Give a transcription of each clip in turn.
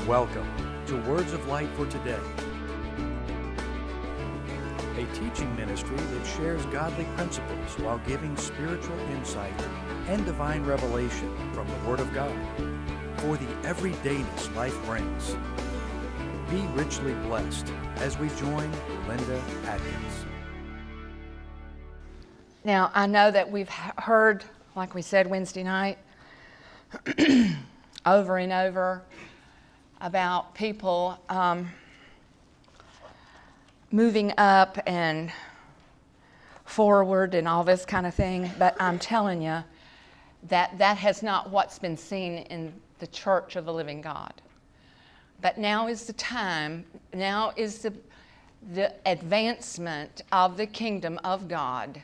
Welcome to Words of Light for Today, a teaching ministry that shares godly principles while giving spiritual insight and divine revelation from the Word of God for the everydayness life brings. Be richly blessed as we join Pastor Adkins. Now, I know that we've heard, like we said Wednesday night, over and over about people moving up and forward and all this kind of thing, but I'm telling you that that has not what's been seen in the Church of the Living God. But now is the time, now is the advancement of the kingdom of God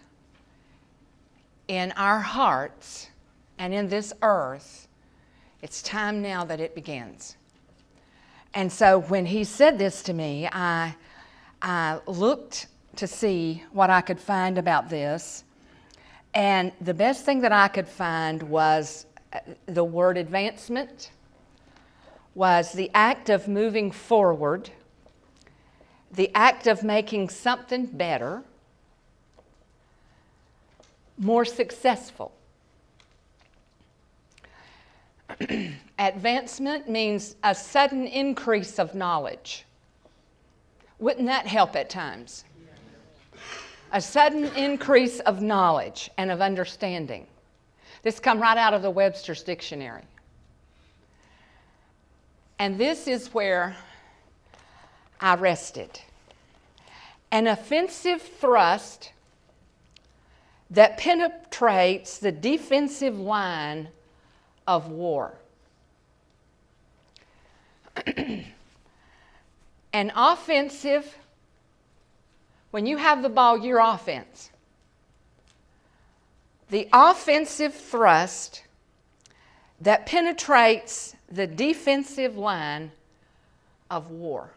in our hearts and in this earth. It's time now that it begins. And so when he said this to me, I looked to see what I could find about this. And the best thing that I could find was the word advancement, was the act of moving forward, the act of making something better, more successful. Advancement means a sudden increase of knowledge. Wouldn't that help at times? A sudden increase of knowledge and of understanding. This come right out of the Webster's Dictionary. And this is where I rested. An offensive thrust that penetrates the defensive line of war. An offensive, when you have the ball, you're offense. The offensive thrust that penetrates the defensive line of war.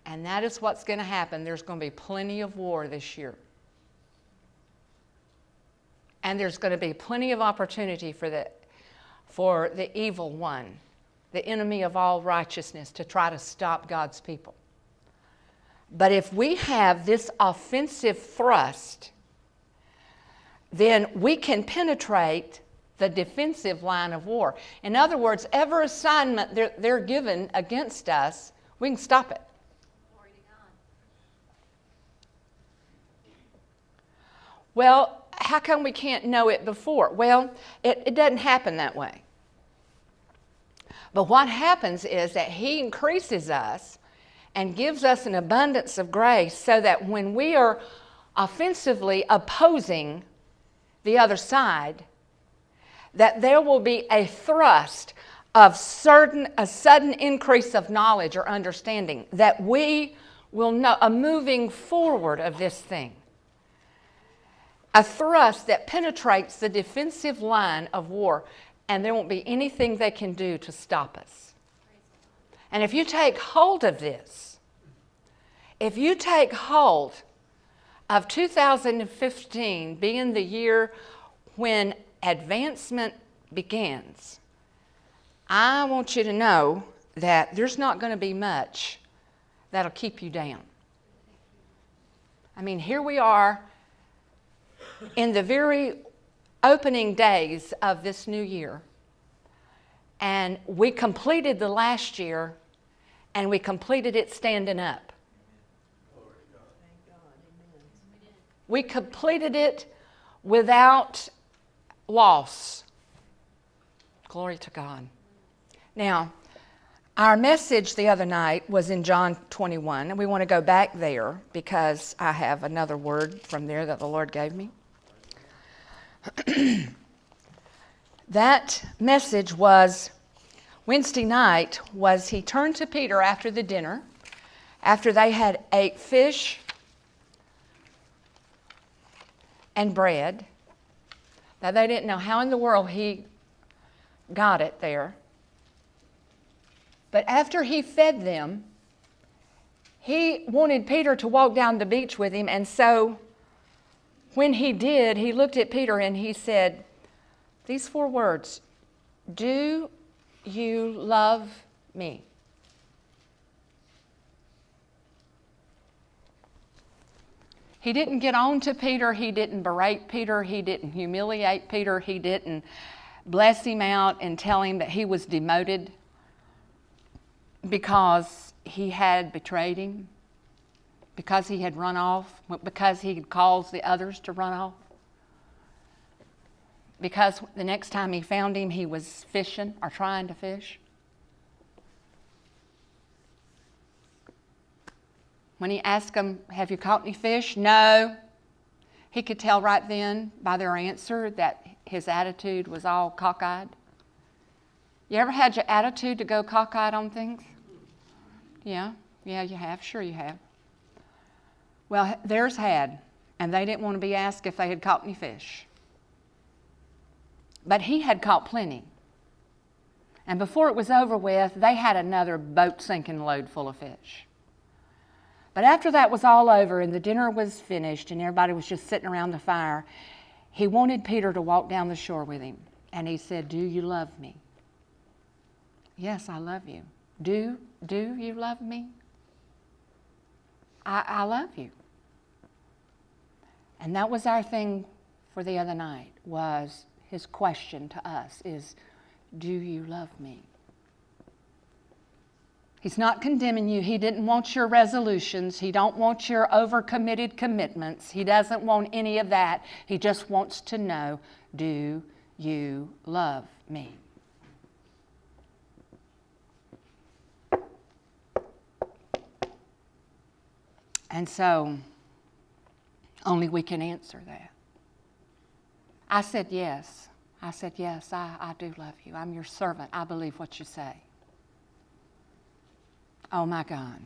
And that is what's going to happen. There's going to be plenty of war this year. And there's going to be plenty of opportunity for the evil one, the enemy of all righteousness, to try to stop God's people. But if we have this offensive thrust, then we can penetrate the defensive line of war. In other words, every assignment they're given against us, we can stop it. Glory to God. Well, how come we can't know it before? Well, it doesn't happen that way. But what happens is that He increases us and gives us an abundance of grace so that when we are offensively opposing the other side, that there will be a thrust of a sudden increase of knowledge or understanding, that we will know a moving forward of this thing. A thrust that penetrates the defensive line of war, and there won't be anything they can do to stop us. And if you take hold of this, if you take hold of 2015 being the year when advancement begins, I want you to know that there's not going to be much that'll keep you down. I mean, here we are in the very opening days of this new year, and we completed the last year, and we completed it standing up. We completed it without loss. Glory to God. Now, our message the other night was in John 21, and we want to go back there because I have another word from there that the Lord gave me. That message was, Wednesday night, was he turned to Peter after the dinner, after they had ate fish and bread. Now, they didn't know how in the world he got it there. But after he fed them, he wanted Peter to walk down the beach with him, and so when he did, he looked at Peter and he said these 4 words: "Do you love me. He didn't get on to Peter. He didn't berate Peter. He didn't humiliate Peter. He didn't bless him out and tell him that he was demoted because he had betrayed him, because he had run off, because he had caused the others to run off, because the next time he found him, he was fishing or trying to fish. When he asked them, have you caught any fish? No. He could tell right then by their answer that his attitude was all cockeyed. You ever had your attitude to go cockeyed on things? Yeah, you have. Sure you have. Well, theirs had, and they didn't want to be asked if they had caught any fish. But he had caught plenty. And before it was over with, they had another boat-sinking load full of fish. But after that was all over and the dinner was finished and everybody was just sitting around the fire, he wanted Peter to walk down the shore with him. And he said, do you love me? Yes, I love you. Do you love me? I love you. And that was our thing for the other night, was his question to us is, do you love me? He's not condemning you. He didn't want your resolutions. He don't want your overcommitted commitments. He doesn't want any of that. He just wants to know, do you love me? And so, only we can answer that. I said yes. I said, yes, I do love you. I'm your servant. I believe what you say. Oh my God.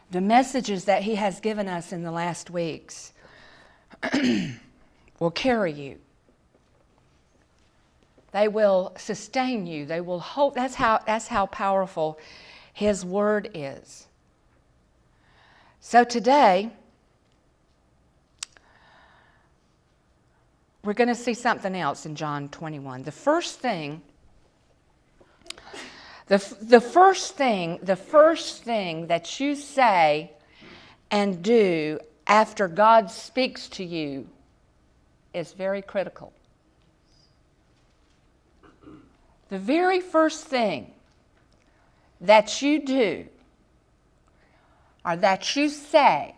The messages that he has given us in the last weeks will carry you. They will sustain you. They will hold. That's how powerful his word is. So today, we're going to see something else in John 21. The first thing that you say and do after God speaks to you is very critical. The very first thing that you do or that you say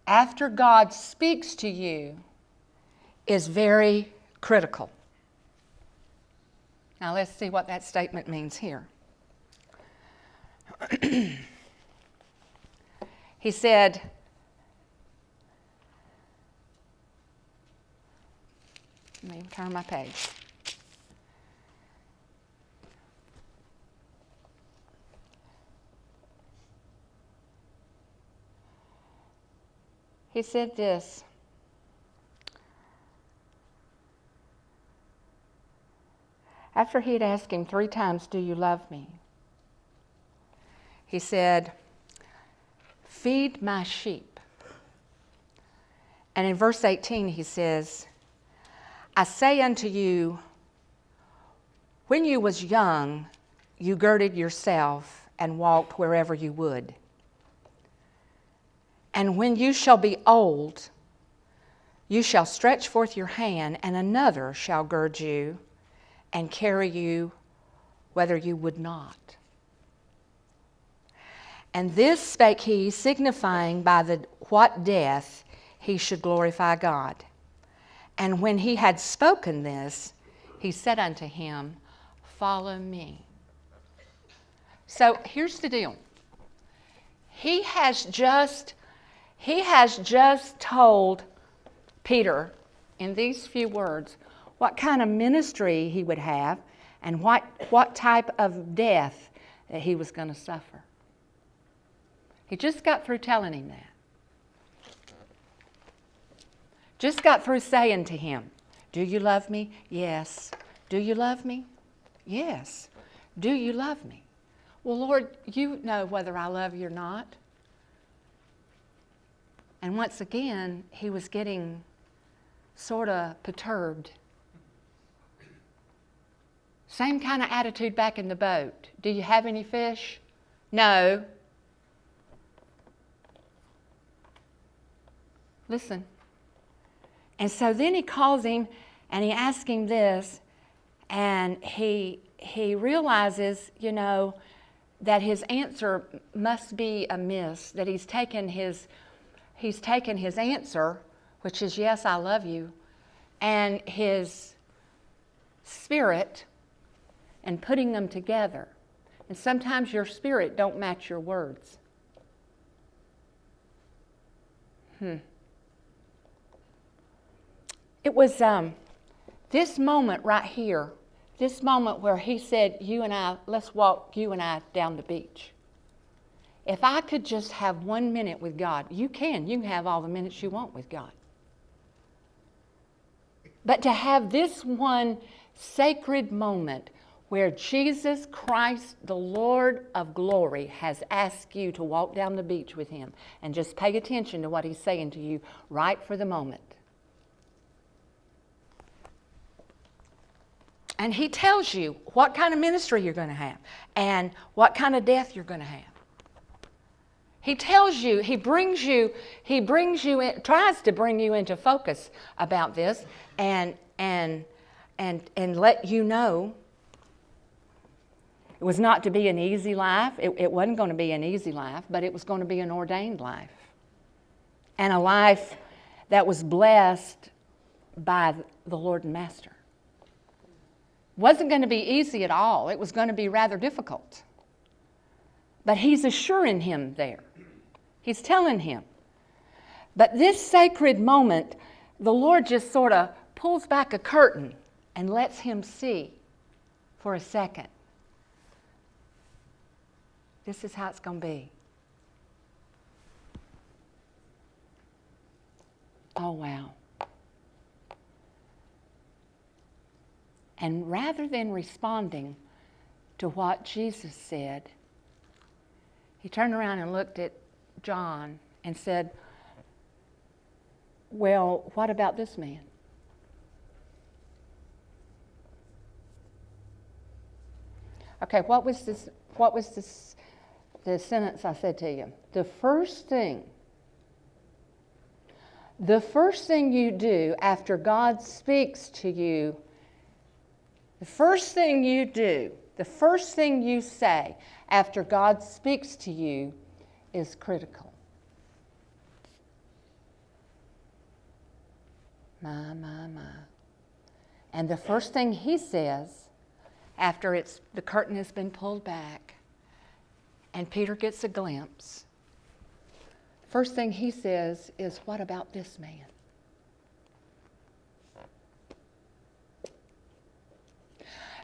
after God speaks to you is very critical. Now let's see what that statement means here. He said, let me turn my page. He said this. After he had asked him 3 times, do you love me? He said, feed my sheep. And in verse 18 he says, I say unto you, when you was young, you girded yourself and walked wherever you would. And when you shall be old, you shall stretch forth your hand, and another shall gird you and carry you whether you would not. And this spake he, signifying by the what death he should glorify God. And when he had spoken this, he said unto him, follow me. So here's the deal. He has just told Peter in these few words what kind of ministry he would have and what type of death that he was going to suffer. He just got through telling him that. Just got through saying to him, do you love me? Yes. Do you love me? Yes. Do you love me? Well, Lord, you know whether I love you or not. And once again, he was getting sort of perturbed. Same kind of attitude back in the boat. Do you have any fish? No. Listen. And so then he calls him and he asks him this, and he realizes, that his answer must be amiss, that he's taken his answer, which is yes, I love you, and his spirit, and putting them together. And sometimes your spirit don't match your words. It was this moment right here, this moment where he said, let's walk you and I down the beach. If I could just have 1 minute with God, you can have all the minutes you want with God. But to have this one sacred moment where Jesus Christ, the Lord of glory, has asked you to walk down the beach with him and just pay attention to what he's saying to you right for the moment. And he tells you what kind of ministry you're going to have and what kind of death you're going to have. He tells you, he brings you in, tries to bring you into focus about this and let you know it was not to be an easy life. It wasn't going to be an easy life, but it was going to be an ordained life. And a life that was blessed by the Lord and Master. Wasn't going to be easy at all. It was going to be rather difficult. But he's assuring him there. He's telling him. But this sacred moment, the Lord just sort of pulls back a curtain and lets him see for a second. This is how it's going to be. Oh, wow. And rather than responding to what Jesus said, he turned around and looked at John and said, well, what about this man? Okay, what was the sentence I said to you? The first thing you do after God speaks to you, the first thing you say after God speaks to you is critical. My. And the first thing he says after the curtain has been pulled back and Peter gets a glimpse, first thing he says is, what about this man?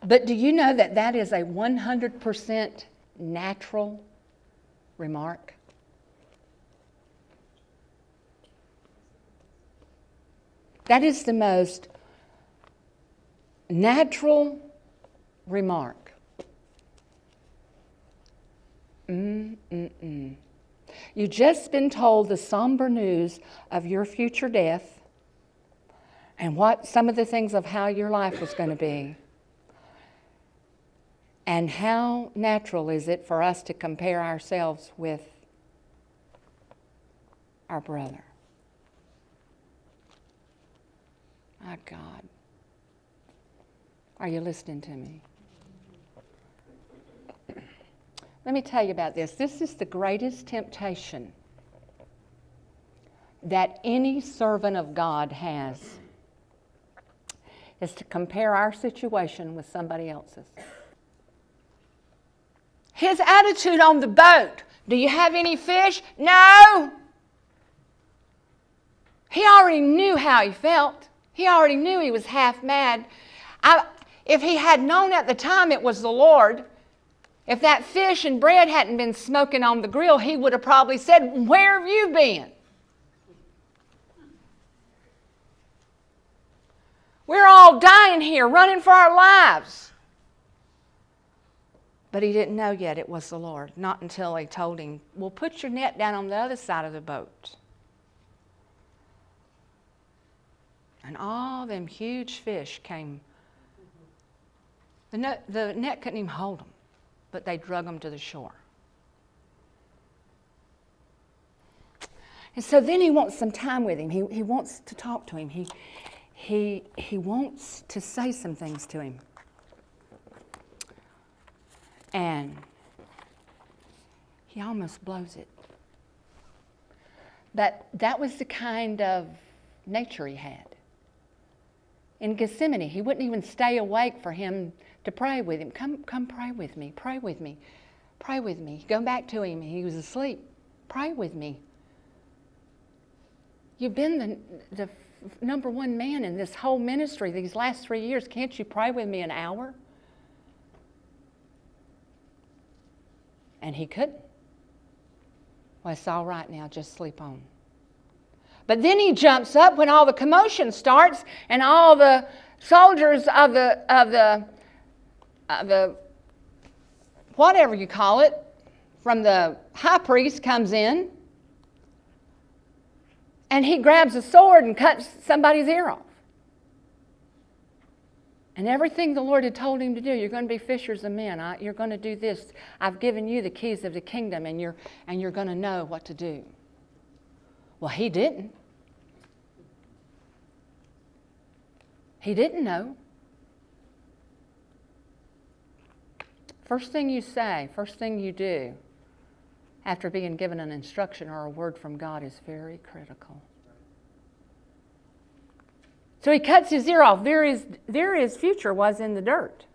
But do you know that is a 100% natural remark? That is the most natural remark. You've just been told the somber news of your future death and some of the things of how your life was going to be. And how natural is it for us to compare ourselves with our brother? My God. Are you listening to me? Let me tell you about this. This is the greatest temptation that any servant of God has, is to compare our situation with somebody else's. His attitude on the boat. Do you have any fish? No. He already knew how he felt. He already knew he was half mad. If he had known at the time it was the Lord, if that fish and bread hadn't been smoking on the grill, he would have probably said, where have you been? We're all dying here, running for our lives. But he didn't know yet it was the Lord. Not until he told him, well, put your net down on the other side of the boat. And all them huge fish came. The net couldn't even hold him, but they drug him to the shore. And so then he wants some time with him. He wants to talk to him. He wants to say some things to him. And he almost blows it. But that was the kind of nature he had. In Gethsemane, he wouldn't even stay awake for him to pray with him. Come pray with me, pray with me, pray with me. Go back to him, he was asleep. Pray with me. You've been the number one man in this whole ministry these last 3 years. Can't you pray with me an hour? And he couldn't. Well, it's all right now, just sleep on. But then he jumps up when all the commotion starts and all the soldiers of the whatever you call it, from the high priest comes in, and he grabs a sword and cuts somebody's ear off. And everything the Lord had told him to do, you're going to be fishers of men. You're going to do this. I've given you the keys of the kingdom, and you're going to know what to do. Well, he didn't. He didn't know. First thing you say, first thing you do after being given an instruction or a word from God is very critical. So he cuts his ear off. There his future was in the dirt.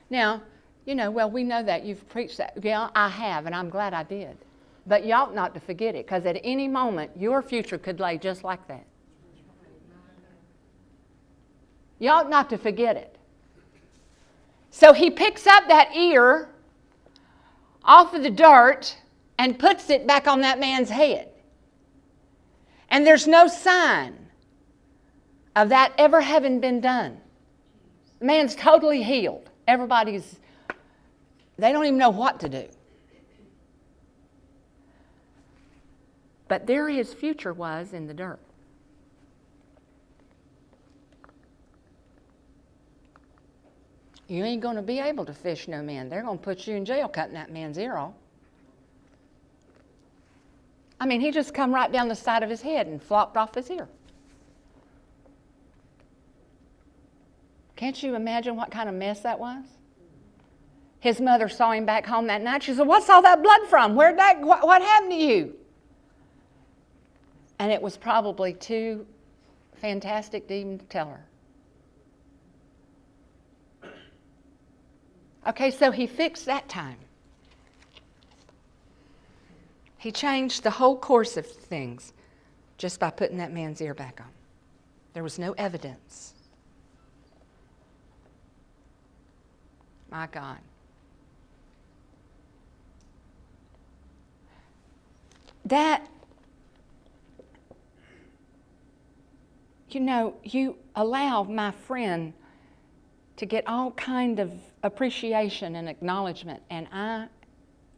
Now, well, we know that. You've preached that. Yeah, I have, and I'm glad I did. But you ought not to forget it, because at any moment, your future could lay just like that. You ought not to forget it. So he picks up that ear off of the dirt and puts it back on that man's head. And there's no sign of that ever having been done. The man's totally healed. They don't even know what to do. But there his future was in the dirt. You ain't going to be able to fish no man. They're going to put you in jail cutting that man's ear off. I mean, he just come right down the side of his head and flopped off his ear. Can't you imagine what kind of mess that was? His mother saw him back home that night. She said, "What's all that blood from? What happened to you?" And it was probably too fantastic to even tell her. Okay, so he fixed that time. He changed the whole course of things just by putting that man's ear back on. There was no evidence. My God. That, you allow my friend to get all kind of appreciation and acknowledgement, and I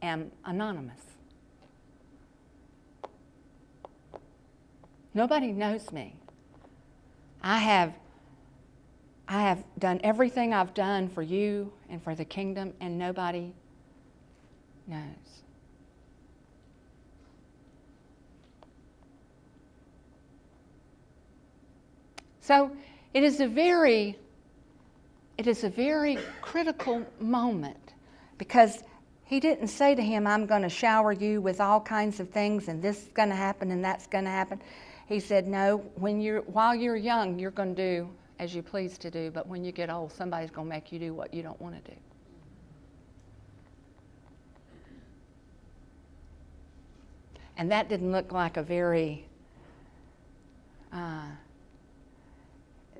am anonymous. Nobody knows me. I have done everything I've done for you and for the kingdom, and nobody knows. So it is a very critical moment, because he didn't say to him, "I'm going to shower you with all kinds of things, and this is going to happen and that's going to happen." He said, "No, while you're young, you're going to do as you please to do, but when you get old, somebody's going to make you do what you don't want to do." And that didn't look like a very,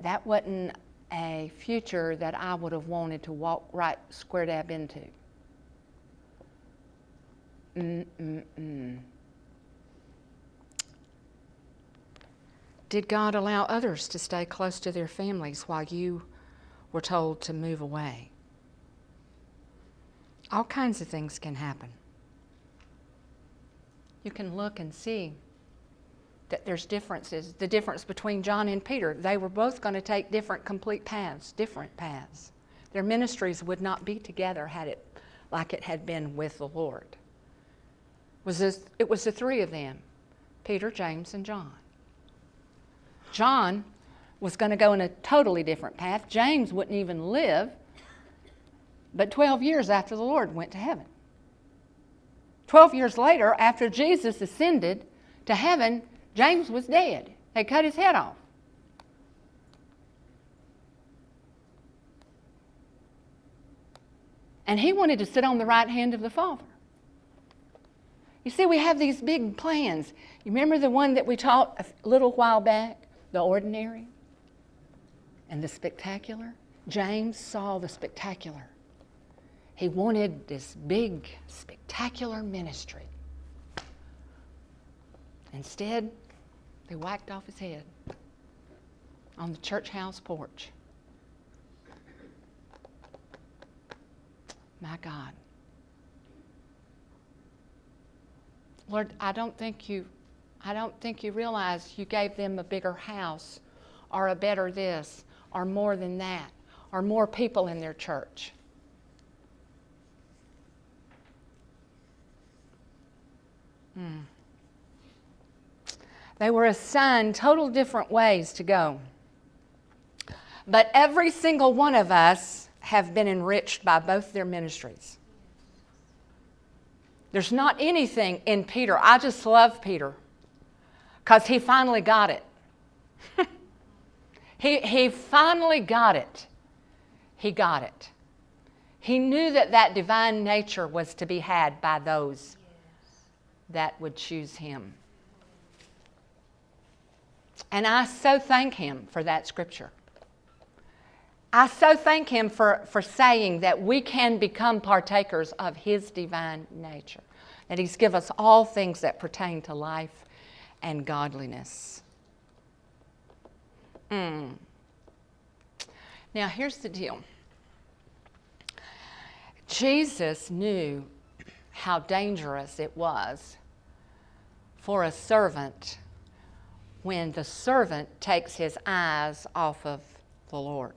that wasn't a future that I would have wanted to walk right square dab into. Did God allow others to stay close to their families while you were told to move away? All kinds of things can happen. You can look and see that there's differences. The difference between John and Peter, they were both going to take different complete paths, different paths. Their ministries would not be together like it had been with the Lord. It was the three of them, Peter, James, and John. John was going to go in a totally different path. James wouldn't even live but 12 years after the Lord went to heaven. 12 years later, after Jesus ascended to heaven, James was dead. They cut his head off. And he wanted to sit on the right hand of the Father. You see, we have these big plans. You remember the one that we taught a little while back? The ordinary and the spectacular? James saw the spectacular. He wanted this big, spectacular ministry. Instead, they whacked off his head on the church house porch. My God. Lord, I don't think you realize you gave them a bigger house or a better this or more than that or more people in their church. They were assigned total different ways to go. But every single one of us have been enriched by both their ministries. There's not anything in Peter. I just love Peter because he finally got it. He finally got it. He got it. He knew that divine nature was to be had by those that would choose him. And I so thank him for that scripture. I so thank him for saying that we can become partakers of his divine nature, that he's given us all things that pertain to life and godliness. Now, here's the deal. Jesus knew how dangerous it was for a servant when the servant takes his eyes off of the Lord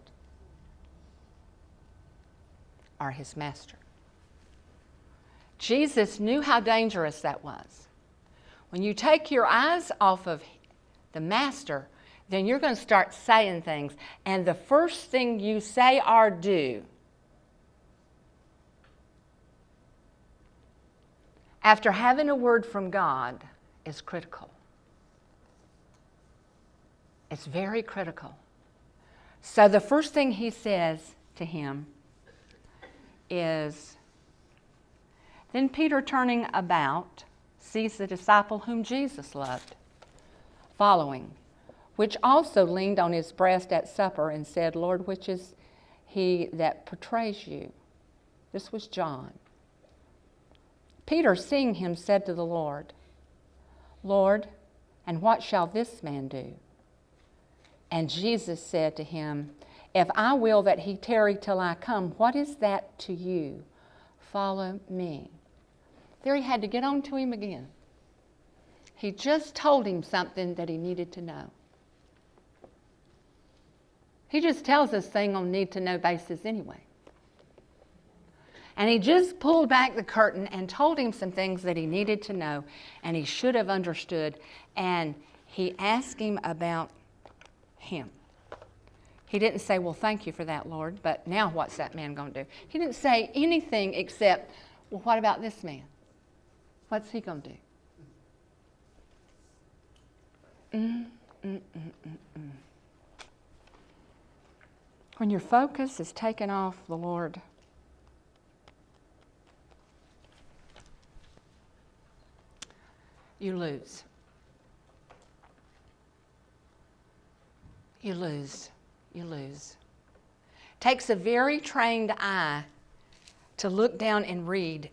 or his master. Jesus knew how dangerous that was. When you take your eyes off of the master, then you're going to start saying things. And the first thing you say or do after having a word from God is critical. It's very critical. So the first thing he says to him is, then Peter, turning about, sees the disciple whom Jesus loved, following, which also leaned on his breast at supper and said, Lord, which is he that betrays you? This was John. Peter, seeing him, said to the Lord, Lord, and what shall this man do? And Jesus said to him, if I will that he tarry till I come, what is that to you? Follow me. There he had to get on to him again. He just told him something that he needed to know. He just tells us things on need-to-know basis anyway. And he just pulled back the curtain and told him some things that he needed to know and he should have understood. And he asked him about him. He didn't say, well, thank you for that, Lord, but now what's that man going to do? He didn't say anything except, well, what about this man? What's he going to do? When your focus is taken off the Lord, you lose. You lose. You lose. Takes a very trained eye to look down and read,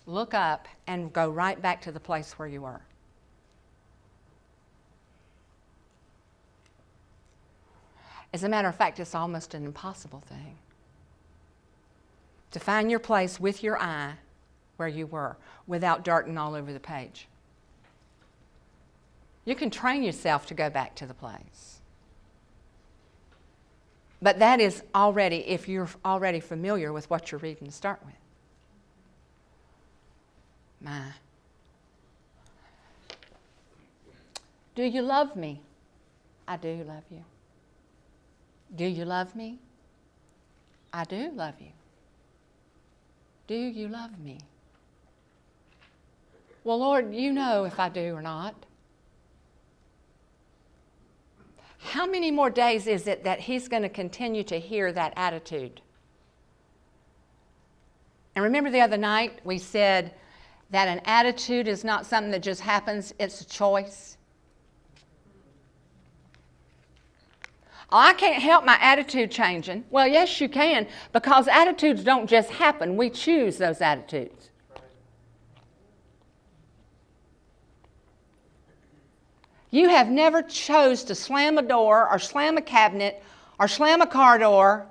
look up, and go right back to the place where you were. As a matter of fact, it's almost an impossible thing to find your place with your eye where you were without darting all over the page. You can train yourself to go back to the place. But that is already, if you're already familiar with what you're reading to start with. My. Do you love me? I do love you. Do you love me? I do love you. Do you love me? Well, Lord, you know if I do or not. How many more days is it that he's going to continue to hear that attitude? And remember the other night we said that an attitude is not something that just happens, it's a choice. Oh, I can't help my attitude changing. Well, yes, you can, because attitudes don't just happen. We choose those attitudes. You have never chose to slam a door or slam a cabinet or slam a car door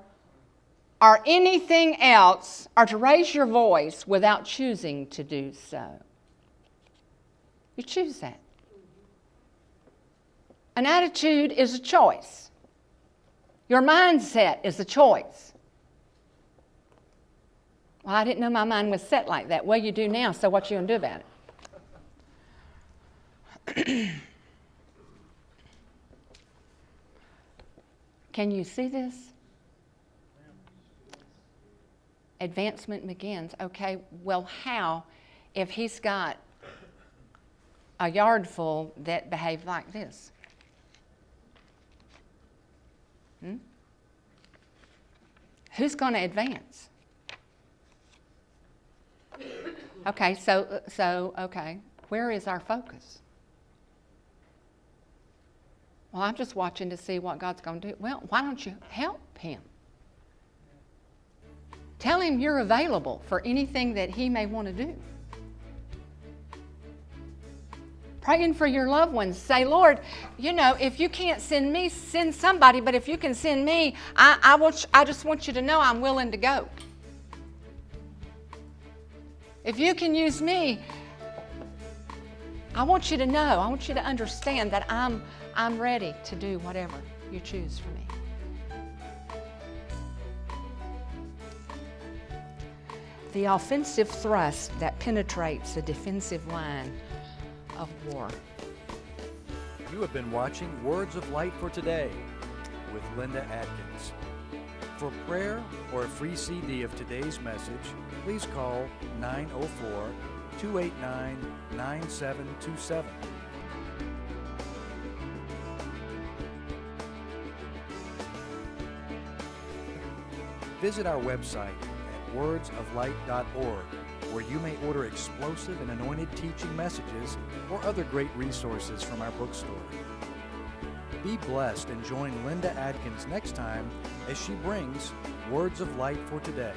or anything else or to raise your voice without choosing to do so. You choose that. An attitude is a choice. Your mindset is a choice. Well, I didn't know my mind was set like that. Well, you do now, so what you going to do about it? Can you see this? Advancement begins. Okay, well, how if he's got a yard full that behave like this? Who's going to advance? Okay, okay, where is our focus? Well, I'm just watching to see what God's going to do. Well, why don't you help him? Tell him you're available for anything that he may want to do. Praying for your loved ones. Say, Lord, if you can't send me, send somebody, but if you can send me, I just want you to know I'm willing to go. If you can use me, I want you to know, I want you to understand that I'm ready to do whatever you choose for me. The offensive thrust that penetrates the defensive line of war. You have been watching Words of Light for Today with Linda Adkins. For prayer or a free CD of today's message, please call 904-289-9727. Visit our website at wordsoflight.org, where you may order explosive and anointed teaching messages or other great resources from our bookstore. Be blessed and join Linda Adkins next time as she brings Words of Light for Today.